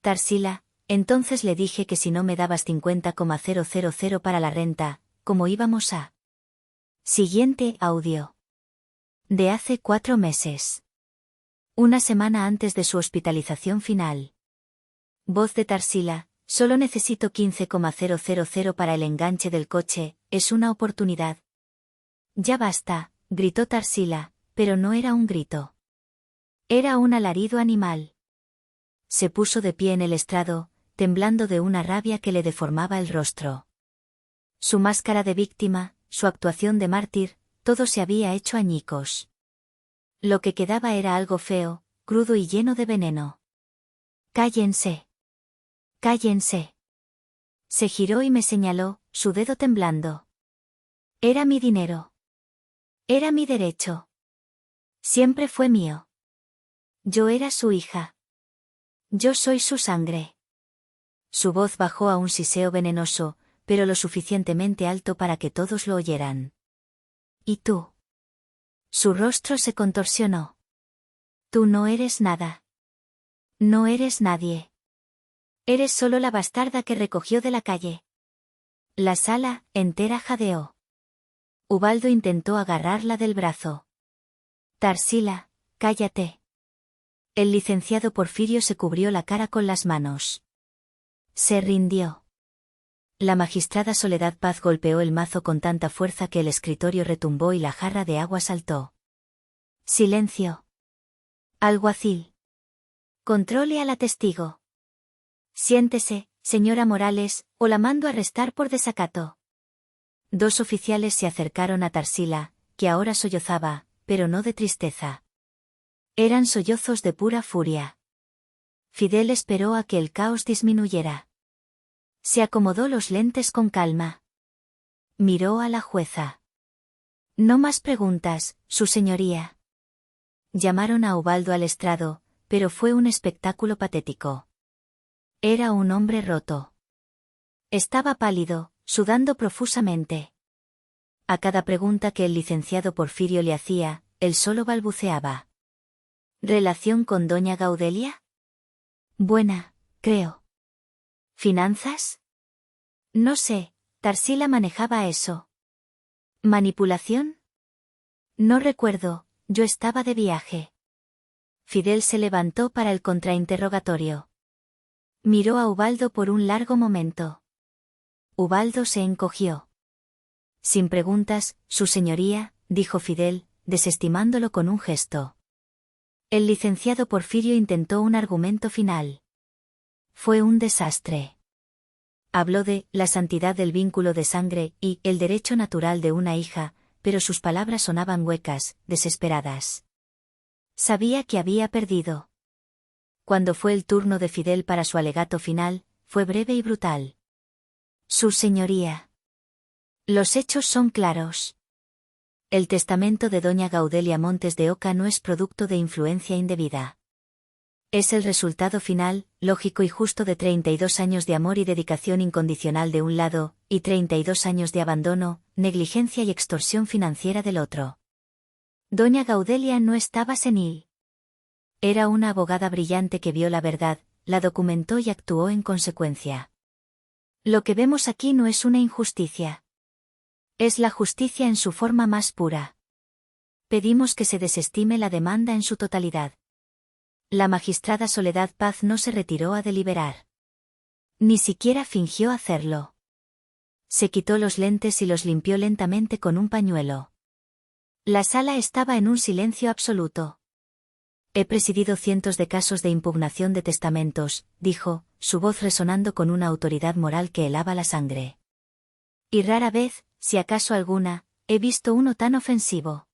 A: Tarsila, entonces le dije que si no me dabas 50,000 para la renta, ¿cómo íbamos a? Siguiente audio. De hace 4 meses. Una semana antes de su hospitalización final. Voz de Tarsila, solo necesito 15,000 para el enganche del coche, es una oportunidad. Ya basta, gritó Tarsila, pero no era un grito. Era un alarido animal. Se puso de pie en el estrado, temblando de una rabia que le deformaba el rostro. Su máscara de víctima, su actuación de mártir, todo se había hecho añicos. Lo que quedaba era algo feo, crudo y lleno de veneno. Cállense. Cállense. Se giró y me señaló, su dedo temblando. Era mi dinero. Era mi derecho. Siempre fue mío. Yo era su hija. Yo soy su sangre. Su voz bajó a un siseo venenoso, pero lo suficientemente alto para que todos lo oyeran. ¿Y tú? Su rostro se contorsionó. Tú no eres nada. No eres nadie. Eres solo la bastarda que recogió de la calle. La sala entera jadeó. Ubaldo intentó agarrarla del brazo. Tarsila, cállate. El licenciado Porfirio se cubrió la cara con las manos. Se rindió. La magistrada Soledad Paz golpeó el mazo con tanta fuerza que el escritorio retumbó y la jarra de agua saltó. Silencio. Alguacil. Controle a la testigo. Siéntese, señora Morales, o la mando a arrestar por desacato. 2 oficiales se acercaron a Tarsila, que ahora sollozaba, pero no de tristeza. Eran sollozos de pura furia. Fidel esperó a que el caos disminuyera. Se acomodó los lentes con calma. Miró a la jueza. No más preguntas, su señoría. Llamaron a Ubaldo al estrado, pero fue un espectáculo patético. Era un hombre roto. Estaba pálido, sudando profusamente. A cada pregunta que el licenciado Porfirio le hacía, él solo balbuceaba. ¿Relación con doña Gaudelia? Buena, creo. ¿Finanzas? No sé, Tarsila manejaba eso. ¿Manipulación? No recuerdo, yo estaba de viaje. Fidel se levantó para el contrainterrogatorio. Miró a Ubaldo por un largo momento. Ubaldo se encogió. Sin preguntas, su señoría, dijo Fidel, desestimándolo con un gesto. El licenciado Porfirio intentó un argumento final. Fue un desastre. Habló de la santidad del vínculo de sangre y el derecho natural de una hija, pero sus palabras sonaban huecas, desesperadas. Sabía que había perdido. Cuando fue el turno de Fidel para su alegato final, fue breve y brutal. Su señoría. Los hechos son claros. El testamento de doña Gaudelia Montes de Oca no es producto de influencia indebida. Es el resultado final, lógico y justo de 32 años de amor y dedicación incondicional de un lado, y 32 años de abandono, negligencia y extorsión financiera del otro. Doña Gaudelia no estaba senil. Era una abogada brillante que vio la verdad, la documentó y actuó en consecuencia. Lo que vemos aquí no es una injusticia. Es la justicia en su forma más pura. Pedimos que se desestime la demanda en su totalidad. La magistrada Soledad Paz no se retiró a deliberar. Ni siquiera fingió hacerlo. Se quitó los lentes y los limpió lentamente con un pañuelo. La sala estaba en un silencio absoluto. He presidido cientos de casos de impugnación de testamentos, dijo, su voz resonando con una autoridad moral que helaba la sangre. Y rara vez, si acaso alguna, he visto uno tan ofensivo.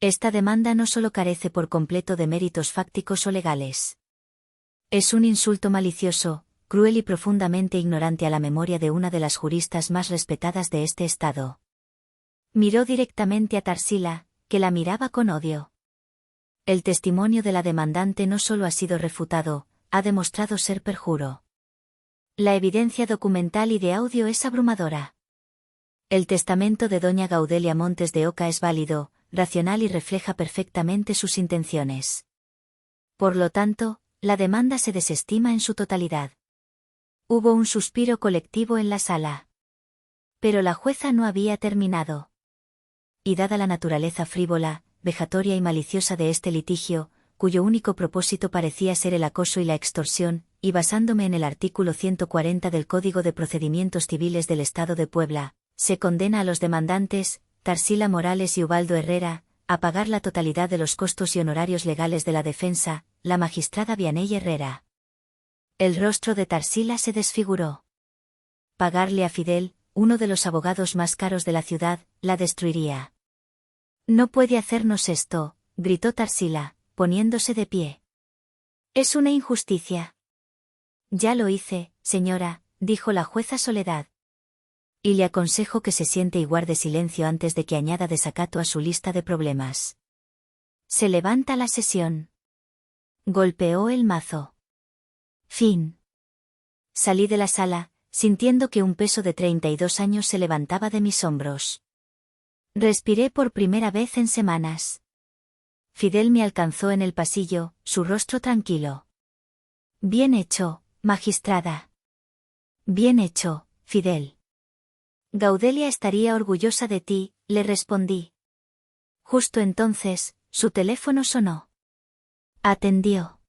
A: Esta demanda no solo carece por completo de méritos fácticos o legales. Es un insulto malicioso, cruel y profundamente ignorante a la memoria de una de las juristas más respetadas de este estado. Miró directamente a Tarsila, que la miraba con odio. El testimonio de la demandante no solo ha sido refutado, ha demostrado ser perjuro. La evidencia documental y de audio es abrumadora. El testamento de doña Gaudelia Montes de Oca es válido, racional y refleja perfectamente sus intenciones. Por lo tanto, la demanda se desestima en su totalidad. Hubo un suspiro colectivo en la sala. Pero la jueza no había terminado. Y dada la naturaleza frívola, vejatoria y maliciosa de este litigio, cuyo único propósito parecía ser el acoso y la extorsión, y basándome en el artículo 140 del Código de Procedimientos Civiles del Estado de Puebla, se condena a los demandantes, Tarsila Morales y Ubaldo Herrera, a pagar la totalidad de los costos y honorarios legales de la defensa, la magistrada Vianey Herrera. El rostro de Tarsila se desfiguró. Pagarle a Fidel, uno de los abogados más caros de la ciudad, la destruiría. No puede hacernos esto, gritó Tarsila, poniéndose de pie. Es una injusticia. Ya lo hice, señora, dijo la jueza Soledad. Y le aconsejo que se siente y guarde silencio antes de que añada desacato a su lista de problemas. Se levanta la sesión. Golpeó el mazo. Fin. Salí de la sala, sintiendo que un peso de 32 años se levantaba de mis hombros. Respiré por primera vez en semanas. Fidel me alcanzó en el pasillo, su rostro tranquilo. Bien hecho, magistrada. Bien hecho, Fidel. Gaudelia estaría orgullosa de ti, le respondí. Justo entonces, su teléfono sonó. Atendió.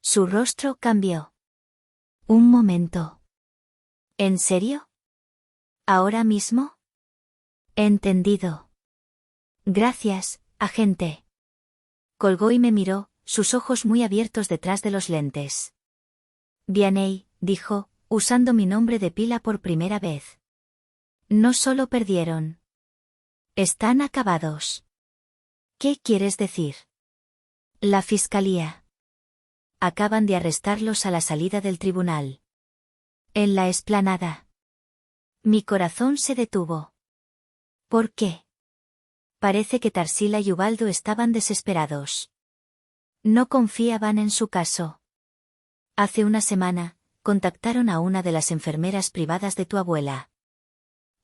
A: Su rostro cambió. Un momento. ¿En serio? ¿Ahora mismo? Entendido. Gracias, agente. Colgó y me miró, sus ojos muy abiertos detrás de los lentes. Vianey, dijo, usando mi nombre de pila por primera vez. No solo perdieron. Están acabados. ¿Qué quieres decir? La fiscalía. Acaban de arrestarlos a la salida del tribunal. En la explanada. Mi corazón se detuvo. ¿Por qué? Parece que Tarsila y Ubaldo estaban desesperados. No confiaban en su caso. Hace una semana, contactaron a una de las enfermeras privadas de tu abuela.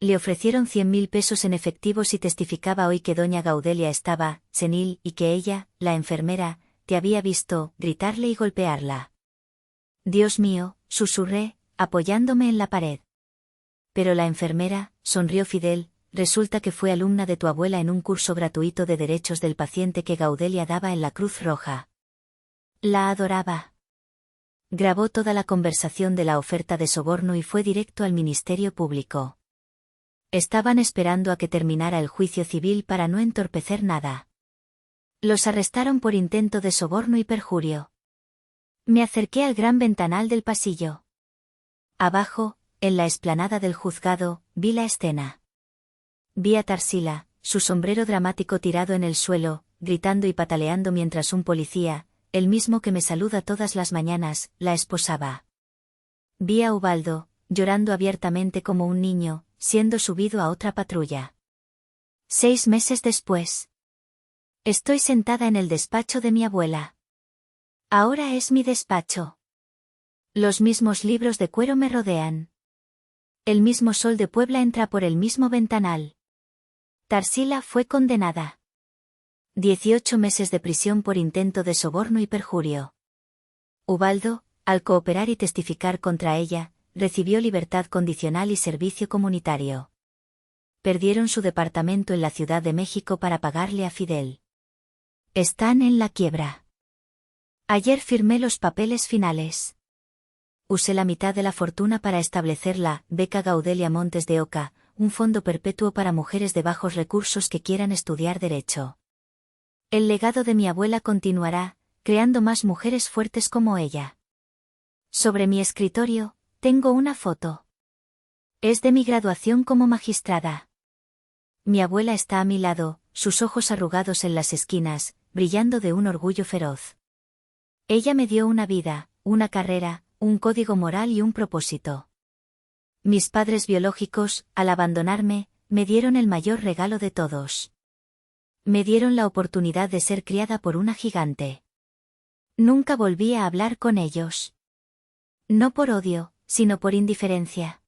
A: Le ofrecieron 100.000 pesos en efectivo si testificaba hoy que doña Gaudelia estaba senil y que ella, la enfermera, te había visto gritarle y golpearla. Dios mío, susurré, apoyándome en la pared. Pero la enfermera, sonrió Fidel, resulta que fue alumna de tu abuela en un curso gratuito de derechos del paciente que Gaudelia daba en la Cruz Roja. La adoraba. Grabó toda la conversación de la oferta de soborno y fue directo al Ministerio Público. Estaban esperando a que terminara el juicio civil para no entorpecer nada. Los arrestaron por intento de soborno y perjurio. Me acerqué al gran ventanal del pasillo. Abajo, en la explanada del juzgado, vi la escena. Vi a Tarsila, su sombrero dramático tirado en el suelo, gritando y pataleando mientras un policía, el mismo que me saluda todas las mañanas, la esposaba. Vi a Ubaldo, llorando abiertamente como un niño, siendo subido a otra patrulla. 6 meses después. Estoy sentada en el despacho de mi abuela. Ahora es mi despacho. Los mismos libros de cuero me rodean. El mismo sol de Puebla entra por el mismo ventanal. Tarsila fue condenada. 18 meses de prisión por intento de soborno y perjurio. Ubaldo, al cooperar y testificar contra ella, recibió libertad condicional y servicio comunitario. Perdieron su departamento en la Ciudad de México para pagarle a Fidel. Están en la quiebra. Ayer firmé los papeles finales. Usé la mitad de la fortuna para establecer la Beca Gaudelia Montes de Oca, un fondo perpetuo para mujeres de bajos recursos que quieran estudiar derecho. El legado de mi abuela continuará, creando más mujeres fuertes como ella. Sobre mi escritorio, tengo una foto. Es de mi graduación como magistrada. Mi abuela está a mi lado, sus ojos arrugados en las esquinas, brillando de un orgullo feroz. Ella me dio una vida, una carrera, un código moral y un propósito. Mis padres biológicos, al abandonarme, me dieron el mayor regalo de todos. Me dieron la oportunidad de ser criada por una gigante. Nunca volví a hablar con ellos. No por odio, sino por indiferencia.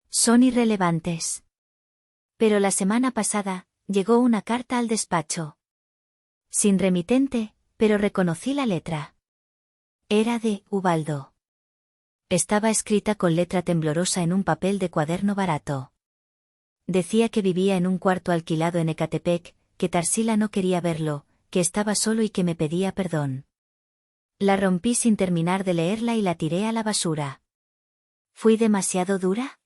A: Son irrelevantes. Pero la semana pasada, llegó una carta al despacho. Sin remitente, pero reconocí la letra. Era de Ubaldo. Estaba escrita con letra temblorosa en un papel de cuaderno barato. Decía que vivía en un cuarto alquilado en Ecatepec, que Tarsila no quería verlo, que estaba solo y que me pedía perdón. La rompí sin terminar de leerla y la tiré a la basura. ¿Fui demasiado dura?